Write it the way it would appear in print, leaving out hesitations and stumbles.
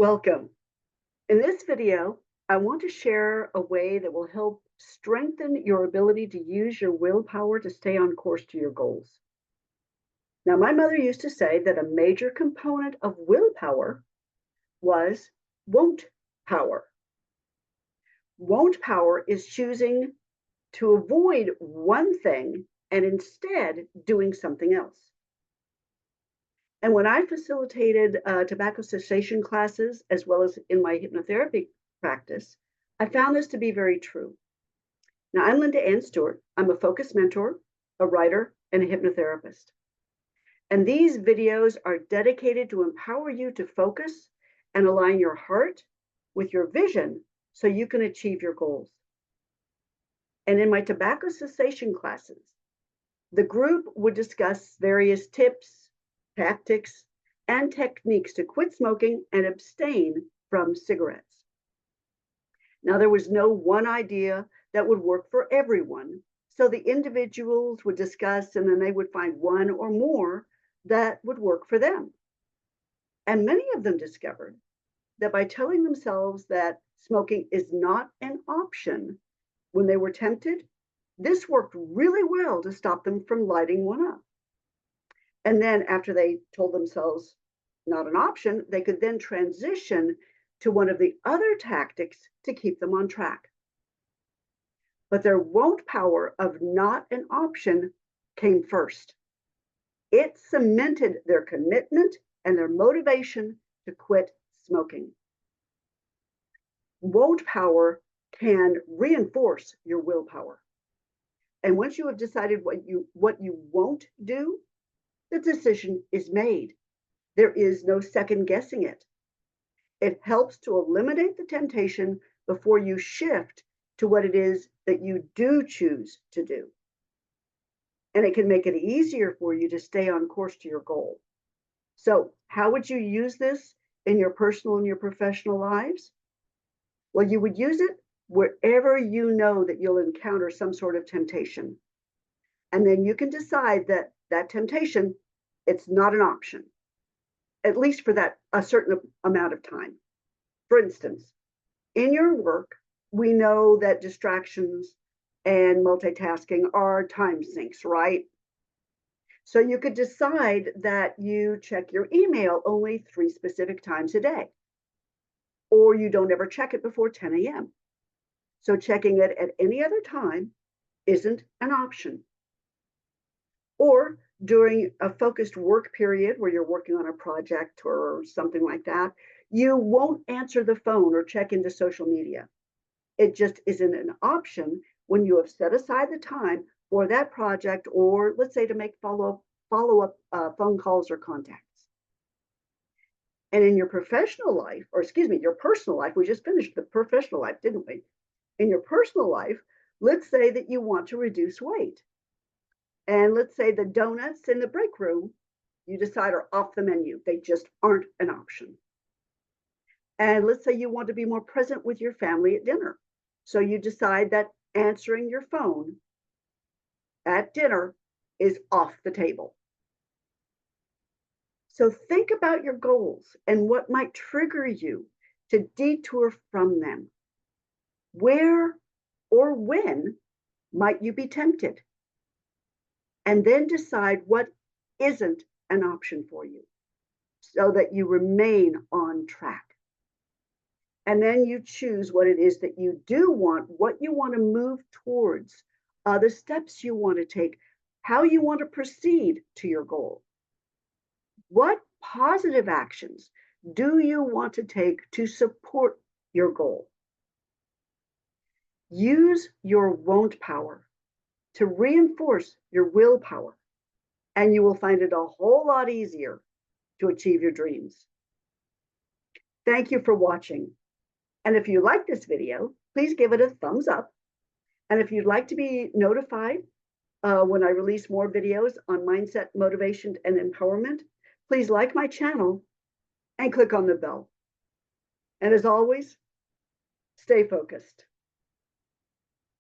Welcome. In this video, I want to share a way that will help strengthen your ability to use your willpower to stay on course to your goals. Now, my mother used to say that a major component of willpower was won't power. Won't power is choosing to avoid one thing and instead doing something else. And when I facilitated tobacco cessation classes, as well as in my hypnotherapy practice, I found this to be very true. Now, I'm Linda Ann Stewart. I'm a focus mentor, a writer, and a hypnotherapist. And these videos are dedicated to empower you to focus and align your heart with your vision so you can achieve your goals. And in my tobacco cessation classes, the group would discuss various tips, tactics, and techniques to quit smoking and abstain from cigarettes. Now, there was no one idea that would work for everyone, so the individuals would discuss and then they would find one or more that would work for them. And many of them discovered that by telling themselves that smoking is not an option when they were tempted, this worked really well to stop them from lighting one up. And then after they told themselves not an option, they could then transition to one of the other tactics to keep them on track. But their won't power of not an option came first. It cemented their commitment and their motivation to quit smoking. Won't power can reinforce your willpower. And once you have decided what you won't do, the decision is made. There is no second guessing it. It helps to eliminate the temptation before you shift to what it is that you do choose to do. And it can make it easier for you to stay on course to your goal. So, how would you use this in your personal and your professional lives? Well, you would use it wherever you know that you'll encounter some sort of temptation. And then you can decide that that temptation, it's not an option, at least for that a certain amount of time. For instance, in your work, we know that distractions and multitasking are time sinks, right? So you could decide that you check your email only 3 specific times a day, or you don't ever check it before 10 a.m. So checking it at any other time isn't an option. Or during a focused work period where you're working on a project or something like that, you won't answer the phone or check into social media. It just isn't an option when you have set aside the time for that project, or let's say to make follow-up phone calls or contacts. And in your professional life, or excuse me, your personal life, we just finished the professional life, didn't we? In your personal life, let's say that you want to reduce weight. And let's say the donuts in the break room, you decide are off the menu. They just aren't an option. And let's say you want to be more present with your family at dinner. So you decide that answering your phone at dinner is off the table. So think about your goals and what might trigger you to detour from them. Where or when might you be tempted? And then decide what isn't an option for you so that you remain on track. And then you choose what it is that you do want, what you want to move towards, the steps you want to take, how you want to proceed to your goal. What positive actions do you want to take to support your goal? Use your won't power to reinforce your willpower, and you will find it a whole lot easier to achieve your dreams. Thank you for watching. And if you like this video, please give it a thumbs up. And if you'd like to be notified when I release more videos on mindset, motivation, and empowerment, please like my channel and click on the bell. And as always, stay focused.